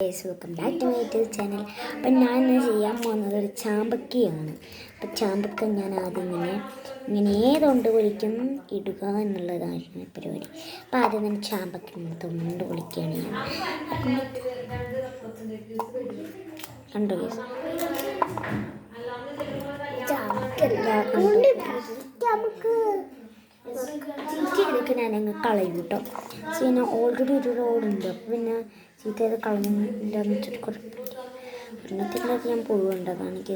Welcome back to my YouTube channel. അപ്പം ഞാൻ ഇന്ന് ചെയ്യാൻ പോകുന്നത് ഒരു ചാമ്പക്കയാണ്. അപ്പം ചാമ്പക്ക ഞാൻ ആദ്യം ഇങ്ങനെ ഏതുകൊണ്ട് പൊളിക്കും ഇടുക എന്നുള്ളതാണ് പരിപാടി. അപ്പം ആദ്യം തന്നെ ചാമ്പക്ക തൊണ്ട് പൊളിക്കുകയാണ് ഞാൻ. കണ്ടോ ചീറ്റയൊക്കെ ഞാനങ്ങ് കളയും കേട്ടോ. പിന്നെ ഓൾറെഡി ഒരു റോഡുണ്ട്. അപ്പം പിന്നെ ചീത്തയത് കളഞ്ഞിട്ടുണ്ടെന്ന് വെച്ചിട്ട് ഒരെണ്ണത്തിലൊക്കെ ഞാൻ പോകുന്നുണ്ട്. അതാണ് എനിക്ക്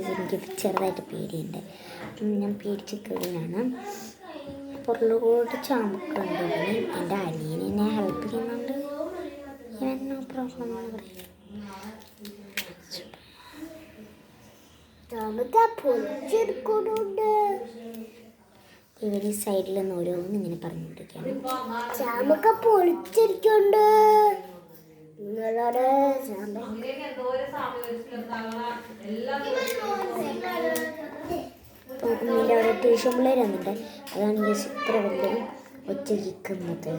ചെറുതായിട്ട് പേടിയുണ്ട്. ഞാൻ പേടിച്ച് കളിയാണ്. പുറലോട്ട് ചാമ്പക്ക ഉണ്ട്. എൻ്റെ അനിയനെ എന്നെ ഹെൽപ്പ് ചെയ്യുന്നുണ്ട്. നോ പ്രോബ്ലം എന്ന് പറയും. ചാമ്പക്ക പൊളിച്ചെടുക്കുന്നുണ്ട്. ഇവർ സൈഡിൽ നിന്ന് ഓരോന്നും ഇങ്ങനെ പറഞ്ഞുകൊണ്ടിരിക്കുകയാണ്. ചാമ്പക്ക പൊളിച്ചിരിക്കുന്നുണ്ട്. ഉമ്മീൻ്റെ അവിടെ ട്യൂഷൻ പിള്ളേർ വന്നിട്ട് അതാണ് ഇത്ര വലിയ ഒറ്റയ്ക്കുന്നത്.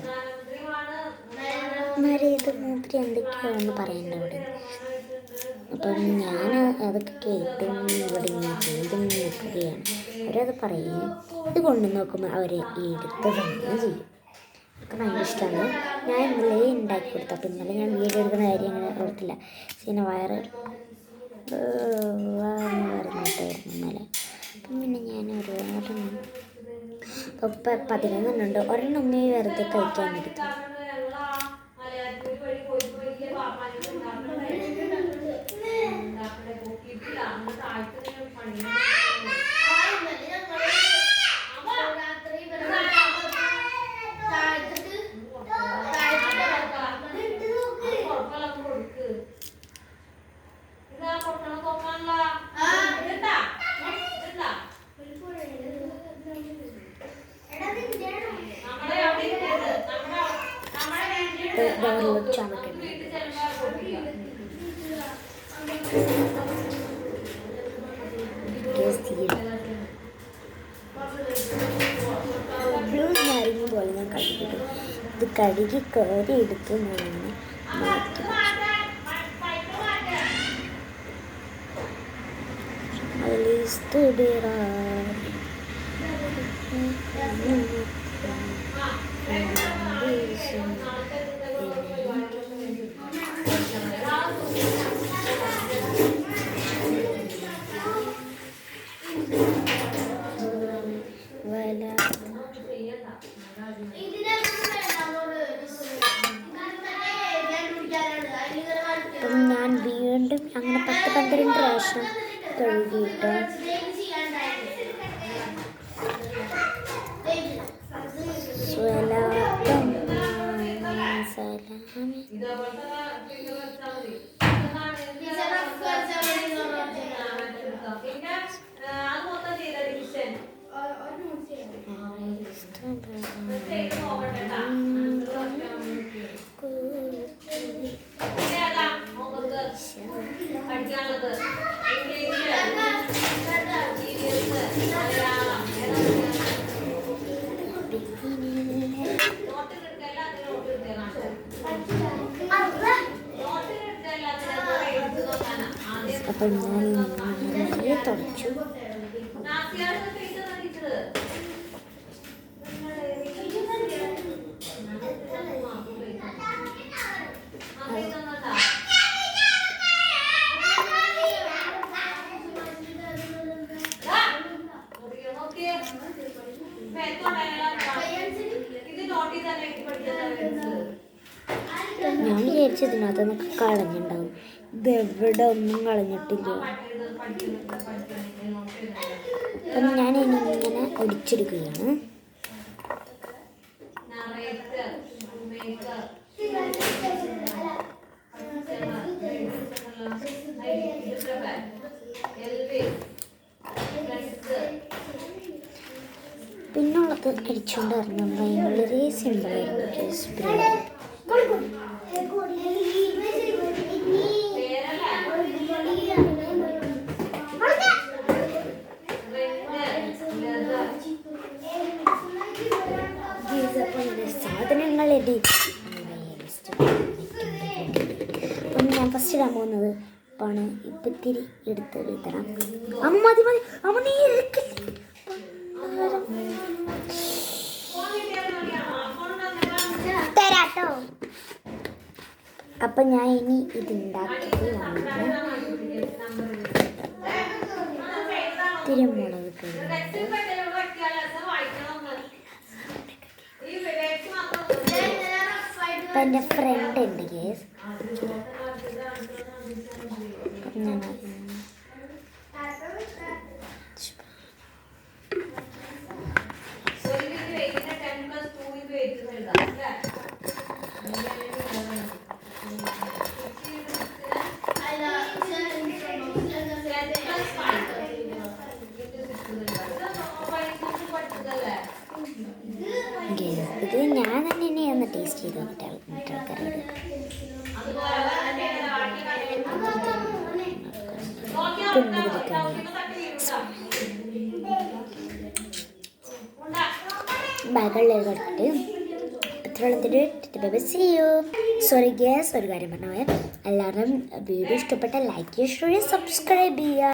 ഇത് മൂപ്പര് എന്തൊക്കെയാണെന്ന് പറയണ്ട അവിടെ. അപ്പം ഞാൻ അതൊക്കെ കേട്ടും ഇവിടെ ചെയ്തും നോക്കുകയാണ്. അവരത് പറയും. ഇത് കൊണ്ടു നോക്കുമ്പോൾ അവരെ എടുത്ത് തന്നെ ചെയ്യും. എനിക്ക് ഭയങ്കര ഇഷ്ടമാണ്. ഞാൻ ഇന്നലെ ഉണ്ടാക്കി കൊടുത്തു. അപ്പം ഇന്നലെ ഞാൻ വീഡിയോ എടുക്കുന്ന കാര്യം അങ്ങനെ ഓർത്തില്ല. പിന്നെ വയറ് പറഞ്ഞിട്ടായിരുന്നു ഇന്നലെ. അപ്പം പിന്നെ ഞാൻ ഒരുപാട് 11 ഒരെണ്ണം ഉമ്മയെ വെറുതെ കഴിക്കാനെടുത്തു. നാരങ്ങ പോലെ ഞാൻ കഴുകിയിട്ടു. ഇത് കഴുകി കയറി എടുത്ത് ഞാൻ മാറ്റി അപ്പം ഞാൻ വീണ്ടും അങ്ങനെ 10-12 പ്രാവശ്യം കഴുകിയിട്ട് അപ്പം ഞാൻ തുടച്ചു. ഞാൻ വിചാരിച്ചതിനകത്ത് നിന്നൊക്കെ കളഞ്ഞിട്ടുണ്ടാവും. ഇതെവിടെ ഒന്നും കളഞ്ഞിട്ടില്ല. അപ്പം ഞാൻ ഇങ്ങനെ ഒടിച്ചെടുക്കുകയാണ്. പിന്നുള്ളത് അടിച്ചുകൊണ്ട് ഇറങ്ങും. വളരെ സിമ്പിളായിരുന്നു. സാധനങ്ങൾ അപ്പം ഞാൻ ഫസ്റ്റ് ഇടാൻ പോകുന്നത് ആണ്. ഇപ്പം ഇത്തിരി എടുത്ത് എഴുതണം. അമ്മ മതി മതി അമ്മ നീ തരാട്ടോ. അപ്പം ഞാൻ ഇനി ഇതുണ്ടാക്കിയത് ഇത്തിരി മുളക് ഇട്ടിട്ടുണ്ട്. അപ്പം എൻ്റെ ഫ്രണ്ട് ഉണ്ട് കേസ്. ഞാൻ ഇത് ഞാൻ തന്നെ ഒന്ന് ടേസ്റ്റ് ചെയ്ത് നോക്കട്ടെ ആൾക്കാരോട്. ബാഗുകളിലേക്ക് എടുത്തിട്ട് ഇത്രയുള്ളതിട്ട് ചെയ്യൂ. സോറി ഗ്യാസ്, ഒരു കാര്യം പറഞ്ഞ എല്ലാവരും വീഡിയോ ഇഷ്ടപ്പെട്ട ലൈക്ക് ചെയ്യുക, സബ്സ്ക്രൈബ് ചെയ്യുക.